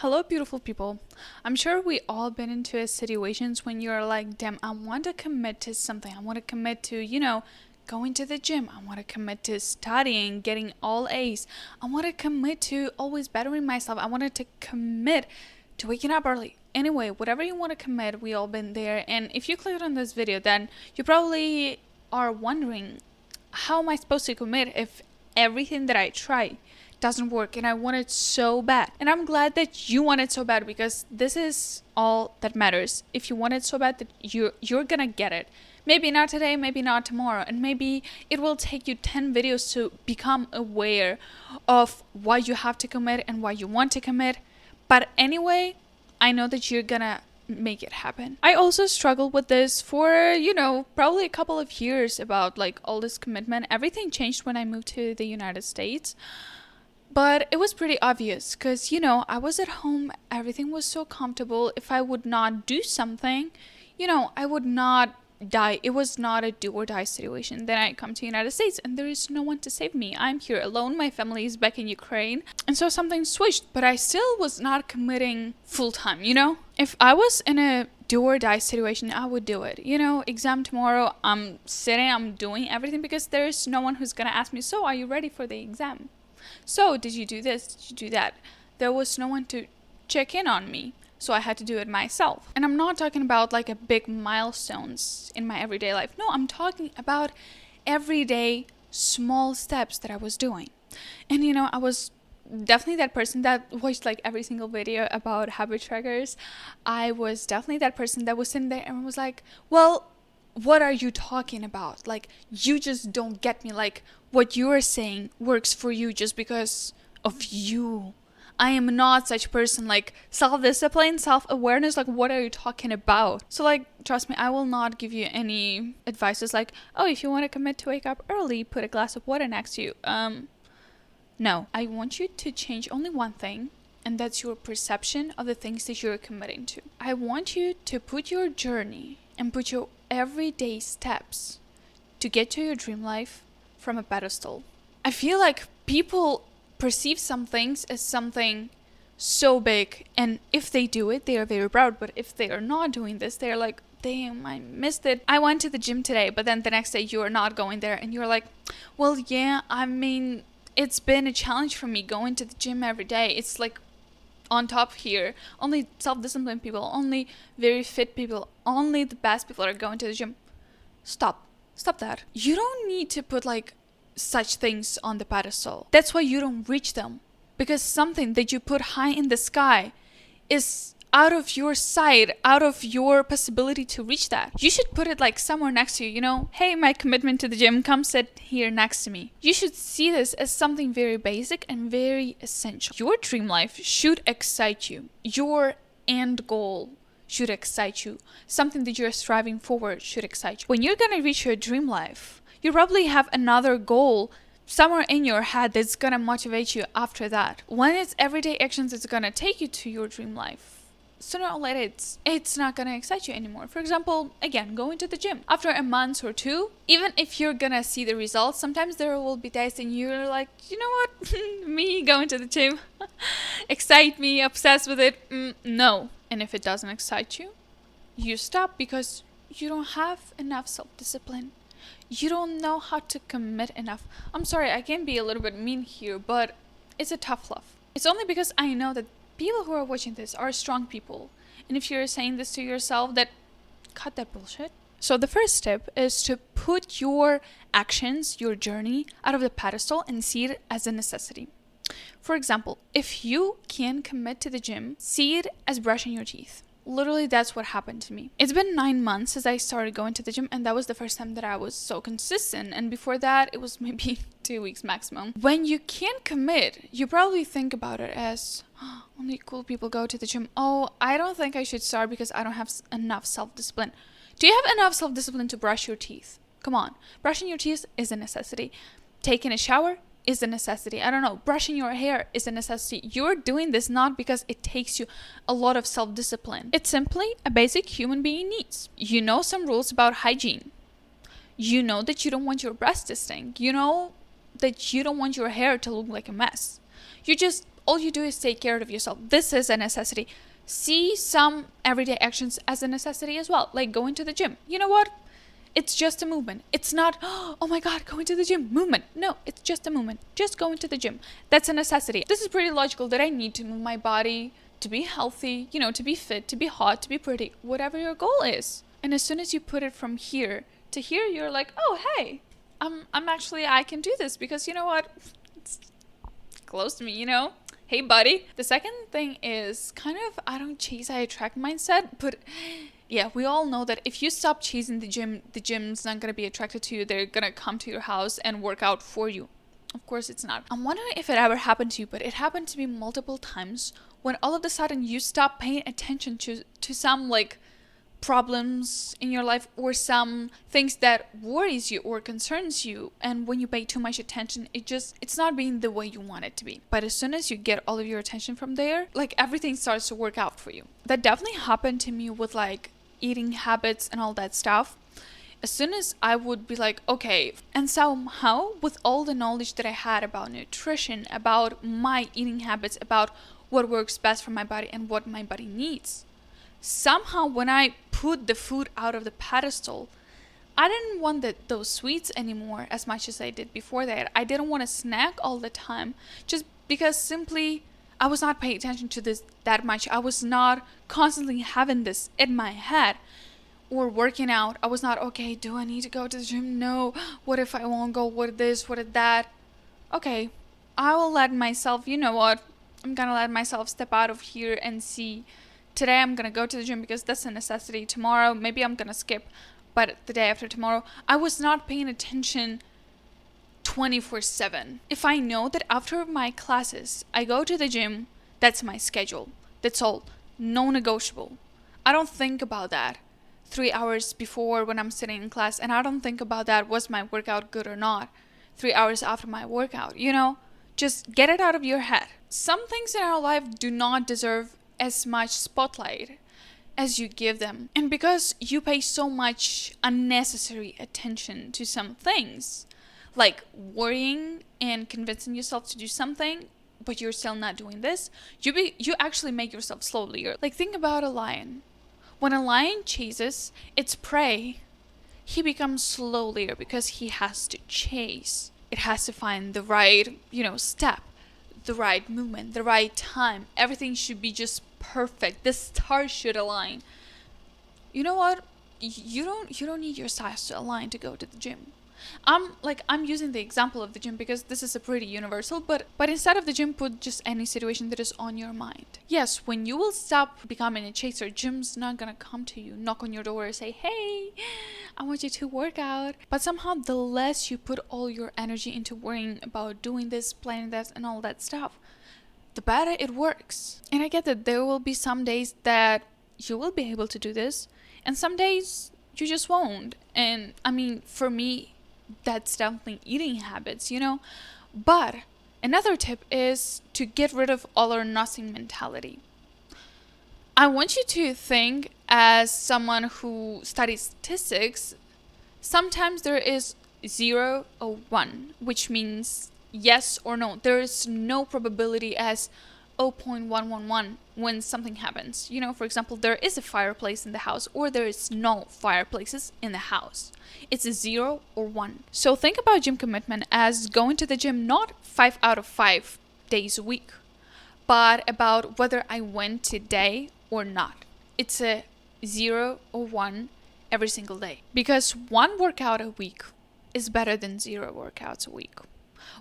Hello, beautiful people. I'm sure we all been into situations when you're like, damn, I want to commit to something. I want to commit to, going to the gym. I want to commit to studying, getting all A's. I want to commit to always bettering myself. I wanted to commit to waking up early. Anyway, whatever you want to commit, we all been there. And if you clicked on this video, then you probably are wondering, how am I supposed to commit if everything that I try doesn't work and I want it so bad? And I'm glad that you want it so bad, because this is all that matters. If you want it so bad, that you're gonna get it. Maybe not today, maybe not tomorrow, and maybe it will take you 10 videos to become aware of why you have to commit and why you want to commit. But anyway, I know that you're gonna make it happen. I also struggled with this for, probably a couple of years, about like all this commitment. Everything changed when I moved to the United States. But it was pretty obvious because, I was at home, everything was so comfortable. If I would not do something, I would not die. It was not a do or die situation. Then I come to the United States and there is no one to save me. I'm here alone. My family is back in Ukraine. And so something switched, but I still was not committing full time, If I was in a do or die situation, I would do it. Exam tomorrow, I'm sitting, I'm doing everything because there's no one who's going to ask me, so are you ready for the exam? So, did you do this? Did you do that? There was no one to check in on me, so I had to do it myself. And I'm not talking about like a big milestones in my everyday life. No, I'm talking about everyday small steps that I was doing. And I was definitely that person that watched like every single video about habit trackers. I was definitely that person that was sitting there and was like, well, what are you talking about? Like, you just don't get me. Like, what you are saying works for you just because of you. I am not such person. Like, self-discipline, self-awareness, like, what are you talking about? So, like, trust me, I will not give you any advices like, oh, if you want to commit to wake up early, put a glass of water next to you. No. I want you to change only one thing, and that's your perception of the things that you're committing to. I want you to put your journey and put your everyday steps to get to your dream life from a pedestal. I feel like people perceive some things as something so big, and if they do it, they are very proud. But if they are not doing this, they're like, damn, I missed it. I went to the gym today, but then the next day you are not going there, and you're like, well, yeah, I mean, it's been a challenge for me going to the gym every day. It's like on top here, only self-disciplined people, only very fit people, only the best people are going to the gym. Stop that. You don't need to put like such things on the pedestal. That's why you don't reach them, because something that you put high in the sky is out of your sight, out of your possibility to reach that. You should put it like somewhere next to you, hey, my commitment to the gym, come sit here next to me. You should see this as something very basic and very essential. Your dream life should excite you. Your end goal should excite you. Something that you're striving forward should excite you. When you're gonna reach your dream life, you probably have another goal somewhere in your head that's gonna motivate you after that. When it's everyday actions that's gonna take you to your dream life, sooner or later it's not gonna excite you anymore. For example, again, going to the gym. After a month or two, even if you're gonna see the results, sometimes there will be days and you're like, you know what, me going to the gym excite me, obsessed with it. No. And if it doesn't excite you, you stop, because you don't have enough self-discipline. You don't know how to commit enough. I'm sorry, I can be a little bit mean here, but it's a tough love. It's only because I know that people who are watching this are strong people. And if you're saying this to yourself, that cut that bullshit. So the first step is to put your actions, your journey, out of the pedestal and see it as a necessity. For example, if you can commit to the gym, see it as brushing your teeth. Literally, that's what happened to me. It's been 9 months since I started going to the gym, and that was the first time that I was so consistent. And before that, it was maybe 2 weeks maximum. When you can't commit, you probably think about it as, oh, only cool people go to the gym. Oh, I don't think I should start because I don't have enough self-discipline. Do you have enough self-discipline to brush your teeth? Come on. Brushing your teeth is a necessity. Taking a shower is a necessity. I don't know, brushing your hair is a necessity. You're doing this not because it takes you a lot of self-discipline. It's simply a basic human being needs. You know some rules about hygiene. You know that you don't want your breasts to stink. You know that you don't want your hair to look like a mess. You just all you do is take care of yourself. This is a necessity. See some everyday actions as a necessity as well, like going to the gym. You know what? It's just a movement. It's not, oh my God, going to the gym, movement. No, it's just a movement. Just going to the gym. That's a necessity. This is pretty logical that I need to move my body to be healthy, to be fit, to be hot, to be pretty, whatever your goal is. And as soon as you put it from here to here, you're like, oh, hey, I can do this because you know what? It's close to me, Hey, buddy. The second thing is kind of, I don't chase, I attract mindset. But yeah, we all know that if you stop chasing the gym's not going to be attracted to you. They're going to come to your house and work out for you. Of course it's not. I'm wondering if it ever happened to you, but it happened to me multiple times when all of a sudden you stop paying attention to some like problems in your life or some things that worries you or concerns you, and when you pay too much attention, it's not being the way you want it to be. But as soon as you get all of your attention from there, like everything starts to work out for you. That definitely happened to me with like eating habits and all that stuff. As soon as I would be like, okay, and somehow with all the knowledge that I had about nutrition, about my eating habits, about what works best for my body and what my body needs, somehow when I put the food out of the pedestal, I didn't want those sweets anymore as much as I did before that. I didn't want to snack all the time just because simply I was not paying attention to this that much. I was not constantly having this in my head. Or working out, I was not, okay, do I need to go to the gym? No. What if I won't go? What if this? What if that? Okay, I will let myself, you know what? I'm gonna let myself step out of here and see. Today I'm gonna go to the gym because that's a necessity. Tomorrow, maybe I'm gonna skip. But the day after tomorrow, I was not paying attention 24/7. If I know that after my classes, I go to the gym, that's my schedule. That's all. No negotiable. I don't think about that 3 hours before when I'm sitting in class, and I don't think about that, was my workout good or not 3 hours after my workout, just get it out of your head. Some things in our life do not deserve as much spotlight as you give them, and because you pay so much unnecessary attention to some things, like worrying and convincing yourself to do something but you're still not doing this, you actually make yourself slowly. Like, think about a lion. When a lion chases its prey, he becomes slower because he has to chase. It has to find the right, step, the right movement, the right time. Everything should be just perfect. The stars should align. You know what? You don't need your stars to align to go to the gym. I'm using the example of the gym because this is a pretty universal, but instead of the gym, put just any situation that is on your mind. Yes, when you will stop becoming a chaser, gym's not gonna come to you, knock on your door and say, hey, I want you to work out. But somehow the less you put all your energy into worrying about doing this, planning that, and all that stuff, the better it works. And I get that there will be some days that you will be able to do this, and some days you just won't. And I mean, for me, that's definitely eating habits, But another tip is to get rid of all or nothing mentality. I want you to think as someone who studies statistics. Sometimes there is 0 or 1, which means yes or no. There is no probability as 0.111 when something happens. For example, there is a fireplace in the house or there is no fireplaces in the house. It's a 0 or 1. So think about gym commitment as going to the gym not 5 out of 5 days a week, but about whether I went today or not. It's a 0 or 1 every single day. Because 1 workout a week is better than 0 workouts a week.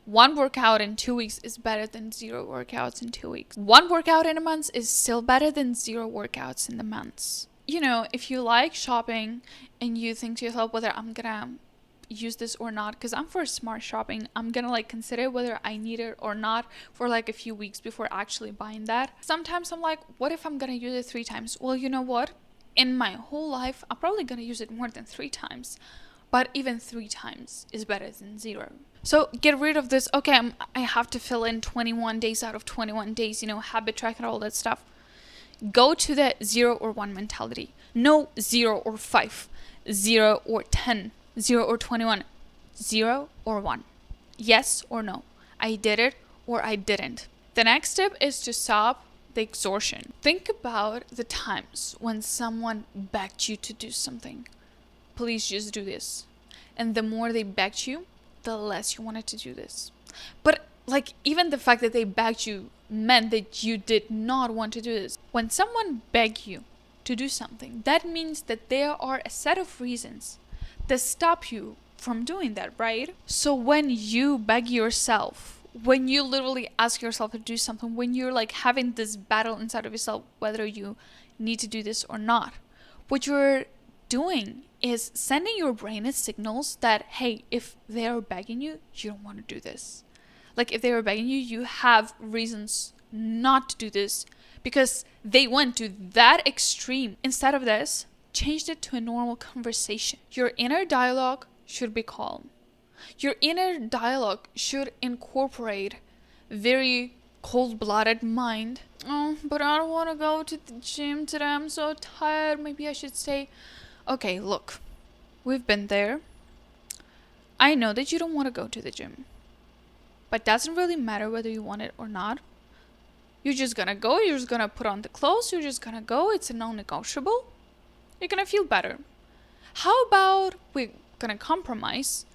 1 workout in 2 weeks is better than 0 workouts in 2 weeks. 1 workout in a month is still better than 0 workouts in the months. If you like shopping and you think to yourself whether I'm gonna use this or not, because I'm for smart shopping, I'm gonna consider whether I need it or not for a few weeks before actually buying that. Sometimes I'm like, what if I'm gonna use it 3 times? Well, you know what? In my whole life, I'm probably gonna use it more than 3 times. But even 3 times is better than 0. So get rid of this, okay, I have to fill in 21 days out of 21 days, habit track and all that stuff. Go to the 0 or 1 mentality. No 0 or 5, 0 or 10, 0 or 21, 0 or 1. Yes or no. I did it or I didn't. The next step is to stop the exhaustion. Think about the times when someone begged you to do something. Please just do this. And the more they begged you, the less you wanted to do this. But like, even the fact that they begged you meant that you did not want to do this. When someone begs you to do something, that means that there are a set of reasons that stop you from doing that, right? So when you beg yourself, when you literally ask yourself to do something, when you're like having this battle inside of yourself, whether you need to do this or not, what you're doing is sending your brain signals that, hey, if they're begging you, you don't want to do this. Like, if they were begging you, you have reasons not to do this because they went to that extreme. Instead of this, change it to a normal conversation. Your inner dialogue should be calm. Your inner dialogue should incorporate very cold-blooded mind. Oh, but I don't want to go to the gym today. I'm so tired. Maybe I should say, okay, look, we've been there. I know that you don't want to go to the gym. But it doesn't really matter whether you want it or not. You're just gonna go, you're just gonna put on the clothes, you're just gonna go, it's a non-negotiable. You're gonna feel better. How about we're gonna compromise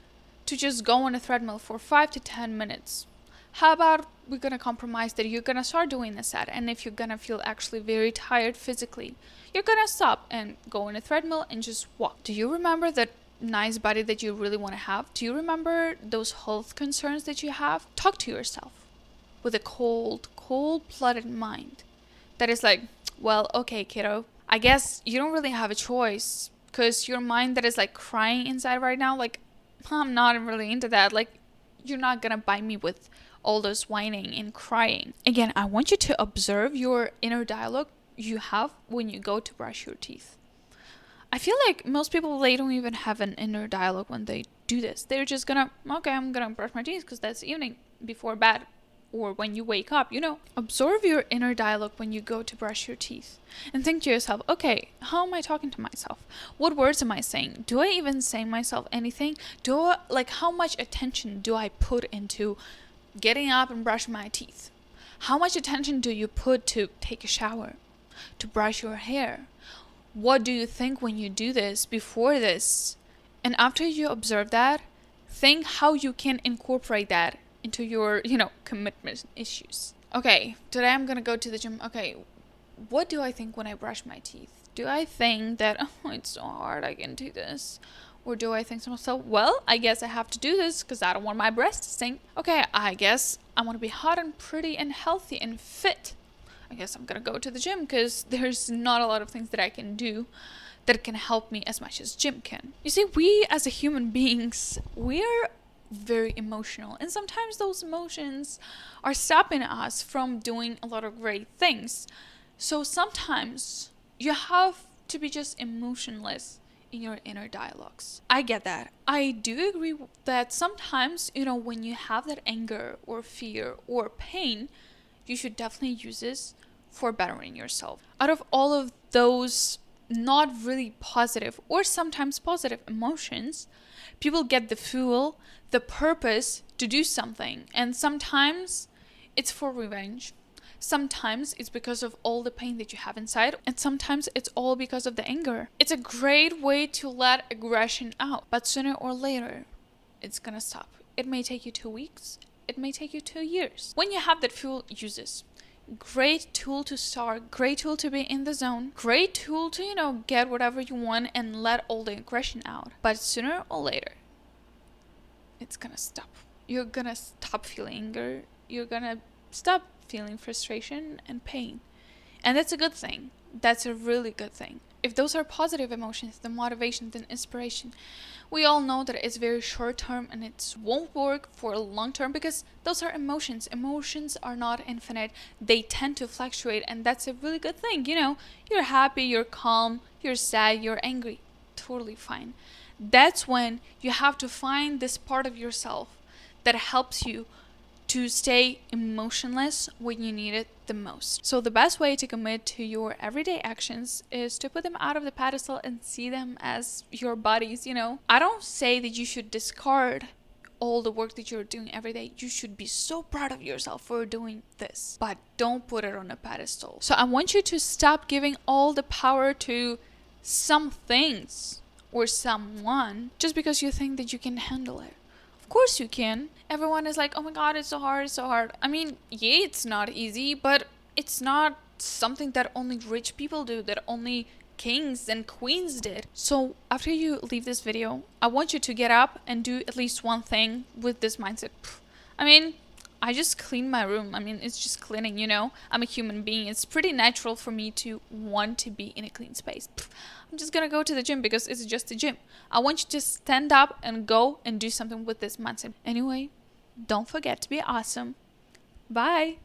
to just go on a treadmill for 5 to 10 minutes? How about we're gonna compromise that you're gonna start doing the set, and if you're gonna feel actually very tired physically, you're gonna stop and go on a treadmill and just walk. Do you remember that nice body that you really want to have? Do you remember those health concerns that you have? Talk to yourself with a cold-blooded mind that is like, well, okay, kiddo, I guess you don't really have a choice, because your mind that is like crying inside right now, like, I'm not really into that. Like, you're not gonna buy me with all this whining and crying. Again, I want you to observe your inner dialogue you have when you go to brush your teeth. I feel like most people, they don't even have an inner dialogue when they do this. They're just gonna, okay, I'm gonna brush my teeth because that's evening before bed or when you wake up, Observe your inner dialogue when you go to brush your teeth and think to yourself, okay, how am I talking to myself? What words am I saying? Do I even say myself anything? How much attention do I put into getting up and brushing my teeth? How much attention do you put to take a shower, to brush your hair? What do you think when you do this, before this? And after you observe that, think how you can incorporate that into your, commitment issues. Okay, today I'm gonna go to the gym. Okay, what do I think when I brush my teeth? Do I think that, oh, it's so hard, I can do this? Or do I think to myself, well, I guess I have to do this because I don't want my breasts to stink. Okay, I guess I want to be hot and pretty and healthy and fit. I guess I'm gonna go to the gym because there's not a lot of things that I can do that can help me as much as gym can. You see, we as a human beings, we're very emotional, and sometimes those emotions are stopping us from doing a lot of great things. So sometimes you have to be just emotionless in your inner dialogues. I get that. I do agree that sometimes, when you have that anger or fear or pain, you should definitely use this for bettering yourself. Out of all of those not really positive or sometimes positive emotions, people get the fuel, the purpose to do something. And sometimes it's for revenge. Sometimes it's because of all the pain that you have inside. And sometimes it's all because of the anger. It's a great way to let aggression out. But sooner or later, it's gonna stop. It may take you 2 weeks. It may take you 2 years. When you have that fuel, use this. Great tool to start, great tool to be in the zone, great tool to, get whatever you want and let all the aggression out. But sooner or later, it's gonna stop. You're gonna stop feeling anger. You're gonna stop feeling frustration and pain. And that's a good thing. That's a really good thing. If those are positive emotions, the motivation, the inspiration, we all know that it's very short term and it won't work for long term because those are emotions. Emotions are not infinite. They tend to fluctuate, and that's a really good thing. You're happy, you're calm, you're sad, you're angry. Totally fine. That's when you have to find this part of yourself that helps you to stay emotionless when you need it the most. So the best way to commit to your everyday actions is to put them out of the pedestal and see them as your buddies. I don't say that you should discard all the work that you're doing every day. You should be so proud of yourself for doing this, but don't put it on a pedestal. So I want you to stop giving all the power to some things or someone just because you think that you can handle it. Of course you can. Everyone is like, oh my god, it's so hard, it's so hard. I mean, yeah, it's not easy, but it's not something that only rich people do, that only kings and queens did. So after you leave this video, I want you to get up and do at least one thing with this mindset. I mean, I just clean my room. I mean, it's just cleaning, you know? I'm a human being. It's pretty natural for me to want to be in a clean space. I'm just gonna go to the gym because it's just a gym. I want you to stand up and go and do something with this mindset. Anyway, don't forget to be awesome. Bye.